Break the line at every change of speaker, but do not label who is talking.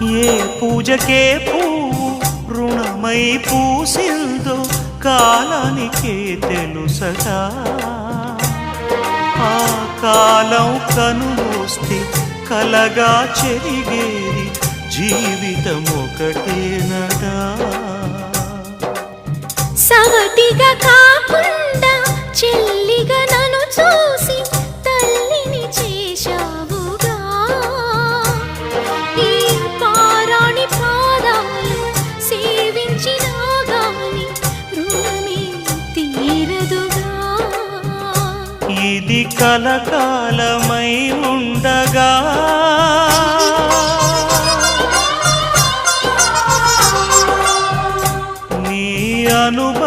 ఏ పూజకే పువ్వు రుణమై పూసిందో కాలానికే తెలుసగా. ఆ కాలం కనుమూస్తే కలగా చెరిగేది జీవితం ఒకటేనగా.
సవతిగా కాకుండా చెల్లిగా నన్ను చూసి తల్లిని చేశావుగా. ఈ పారాణి పాదాలు సేవించినా గాని రుణమే తీరదుగా.
ఇది కలకాలమై ఉండగా నీ అనుభవం